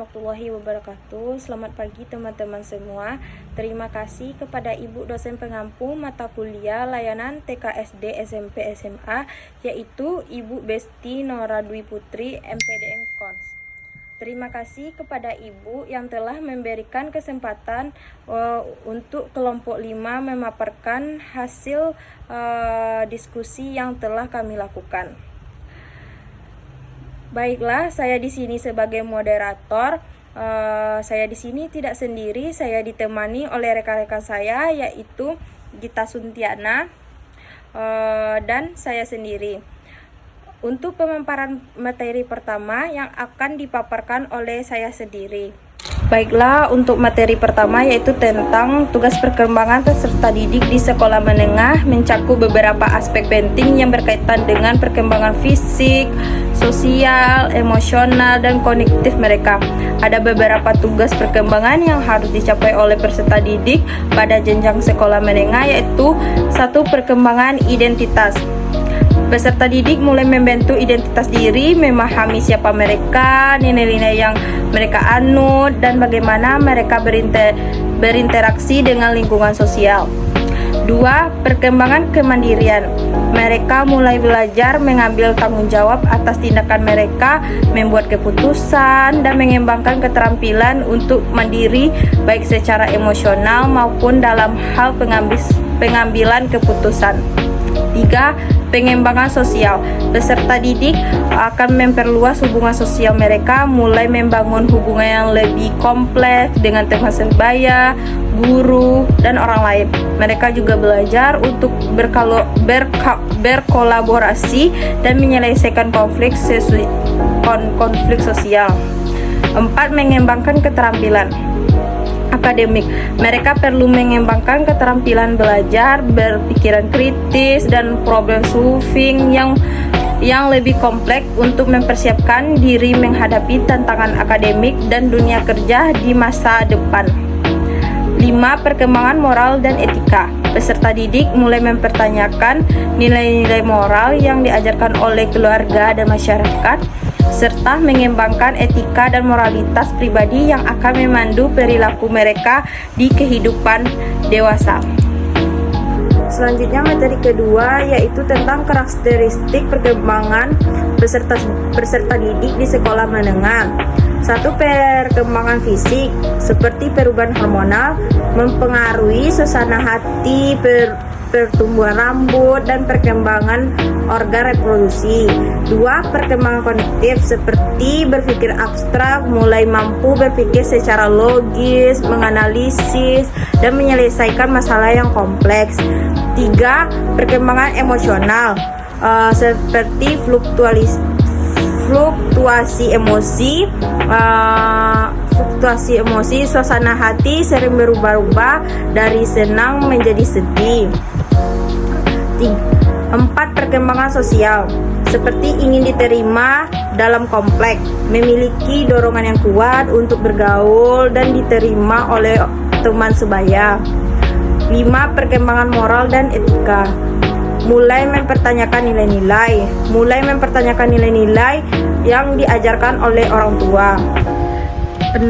warahmatullahi wabarakatuh. Selamat pagi teman-teman semua. Terima kasih kepada Ibu dosen pengampu mata kuliah layanan TK SD SMP SMA, yaitu Ibu Besti Nora Dwi Putri MPDN Kons. Terima kasih kepada Ibu yang telah memberikan kesempatan untuk kelompok 5 memaparkan hasil diskusi yang telah kami lakukan. Baiklah, saya di sini sebagai moderator. Saya di sini tidak sendiri, saya ditemani oleh rekan-rekan saya, yaitu Gita Suntiana dan saya sendiri. Untuk pemaparan materi pertama yang akan dipaparkan oleh saya sendiri. Baiklah, untuk materi pertama yaitu tentang tugas perkembangan peserta didik di sekolah menengah, mencakup beberapa aspek penting yang berkaitan dengan perkembangan fisik, sosial, emosional, dan kognitif mereka. Ada beberapa tugas perkembangan yang harus dicapai oleh peserta didik pada jenjang sekolah menengah, yaitu 1. Perkembangan identitas. Peserta didik mulai membentuk identitas diri, memahami siapa mereka, nilai-nilai yang mereka anut, dan bagaimana mereka berinteraksi dengan lingkungan sosial. 2. Perkembangan kemandirian. Mereka mulai belajar mengambil tanggung jawab atas tindakan mereka, membuat keputusan, dan mengembangkan keterampilan untuk mandiri baik secara emosional maupun dalam hal pengambilan keputusan. 3. Pengembangan sosial. Peserta didik akan memperluas hubungan sosial mereka, mulai membangun hubungan yang lebih kompleks dengan teman sebaya, guru, dan orang lain. Mereka juga belajar untuk berkolaborasi dan menyelesaikan konflik sosial. 4. Mengembangkan keterampilan akademik. Mereka perlu mengembangkan keterampilan belajar, berpikiran kritis, dan problem solving yang lebih kompleks untuk mempersiapkan diri menghadapi tantangan akademik dan dunia kerja di masa depan. 5. Perkembangan moral dan etika. Peserta didik mulai mempertanyakan nilai-nilai moral yang diajarkan oleh keluarga dan masyarakat, serta mengembangkan etika dan moralitas pribadi yang akan memandu perilaku mereka di kehidupan dewasa. Selanjutnya materi kedua yaitu tentang karakteristik perkembangan peserta didik di sekolah menengah. 1. Perkembangan fisik, seperti perubahan hormonal mempengaruhi suasana hati, pertumbuhan rambut, dan perkembangan organ reproduksi. 2. Perkembangan kognitif, seperti berpikir abstrak, mulai mampu berpikir secara logis, menganalisis, dan menyelesaikan masalah yang kompleks. 3. Perkembangan emosional, seperti fluktuasi emosi, suasana hati sering berubah-ubah dari senang menjadi sedih. 4. Perkembangan sosial, seperti ingin diterima dalam kompleks, memiliki dorongan yang kuat untuk bergaul dan diterima oleh teman sebaya. 5. Perkembangan moral dan etika, mulai mempertanyakan nilai-nilai yang diajarkan oleh orang tua. 6.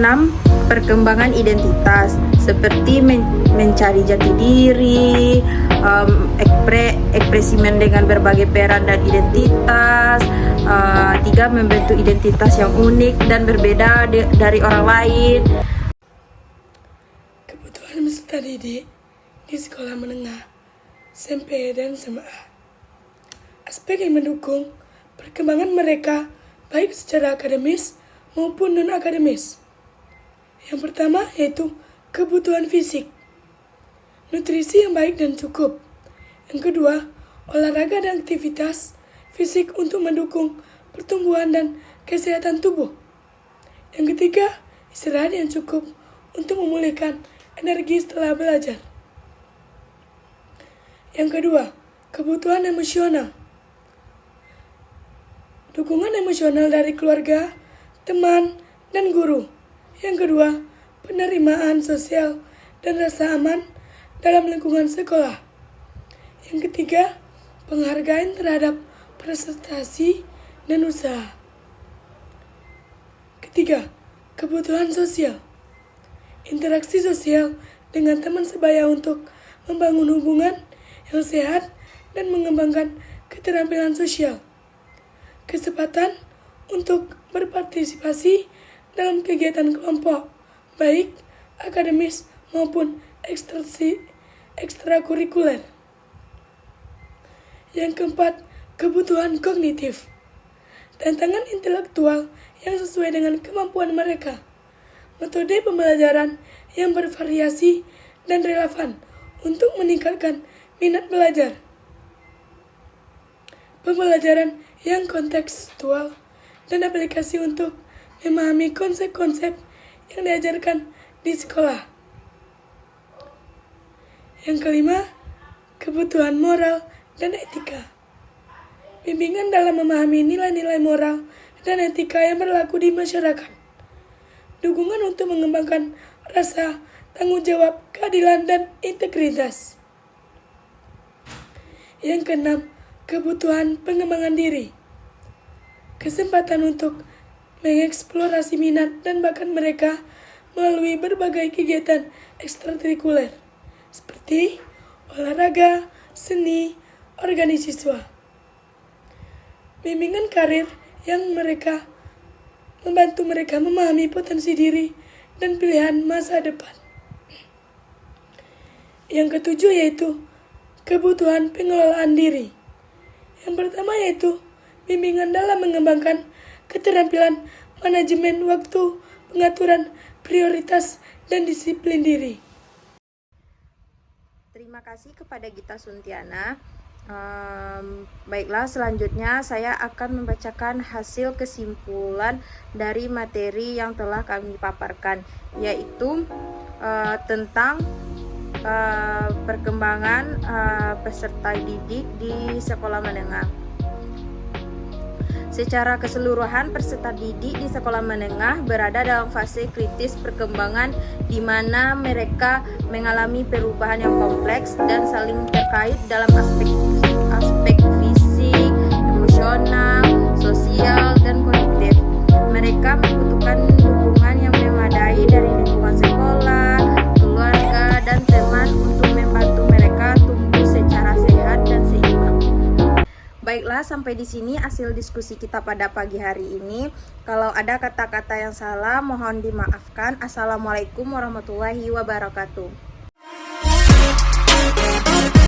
Perkembangan identitas, seperti mencari jati diri, ekspresimen dengan berbagai peran dan identitas. 3. Membentuk identitas yang unik dan berbeda dari orang lain. Kebutuhan peserta didik di sekolah menengah, SMP dan SMA. Aspek yang mendukung perkembangan mereka baik secara akademis maupun non-akademis. Yang pertama yaitu kebutuhan fisik, nutrisi yang baik dan cukup. Yang kedua, olahraga dan aktivitas fisik untuk mendukung pertumbuhan dan kesehatan tubuh. Yang ketiga, istirahat yang cukup untuk memulihkan energi setelah belajar. Yang kedua, kebutuhan emosional. Dukungan emosional dari keluarga, teman, dan guru. Yang kedua, penerimaan sosial dan rasa aman dalam lingkungan sekolah. Yang ketiga, penghargaan terhadap prestasi dan usaha. Ketiga, Kebutuhan sosial. Interaksi sosial dengan teman sebaya untuk membangun hubungan yang sehat dan mengembangkan keterampilan sosial. Kesempatan untuk berpartisipasi dalam kegiatan kelompok, baik akademis maupun ekstrakurikuler. Yang keempat, kebutuhan kognitif. Tantangan intelektual yang sesuai dengan kemampuan mereka. Metode pembelajaran yang bervariasi dan relevan untuk meningkatkan minat belajar. Pembelajaran yang kontekstual dan aplikasi untuk memahami konsep-konsep yang diajarkan di sekolah. Yang kelima, kebutuhan moral dan etika. Bimbingan dalam memahami nilai-nilai moral dan etika yang berlaku di masyarakat. Dukungan untuk mengembangkan rasa tanggung jawab, keadilan, dan integritas. Yang keenam, kebutuhan pengembangan diri. Kesempatan untuk mengeksplorasi minat dan bakat mereka melalui berbagai kegiatan ekstrakurikuler seperti olahraga, seni, organisiswa. Bimbingan karir yang membantu mereka memahami potensi diri dan pilihan masa depan. Yang ketujuh yaitu kebutuhan pengelolaan diri. Yang pertama yaitu bimbingan dalam mengembangkan keterampilan manajemen waktu, pengaturan prioritas, dan disiplin diri. Terima kasih kepada Gita Suntiana. Baiklah, selanjutnya saya akan membacakan hasil kesimpulan dari materi yang telah kami paparkan, yaitu tentang perkembangan peserta didik di sekolah menengah. Secara keseluruhan, peserta didik di sekolah menengah berada dalam fase kritis perkembangan di mana mereka mengalami perubahan yang kompleks dan saling terkait dalam aspek fisik, emosional, sosial, dan kognitif. Mereka membutuhkan dukungan yang memadai dari lingkungan sekolah, keluarga, dan teman untuk membantu mereka tumbuh secara sehat dan seimbang. Baiklah, sampai di sini hasil diskusi kita pada pagi hari ini. Kalau ada kata-kata yang salah, mohon dimaafkan. Assalamualaikum warahmatullahi wabarakatuh.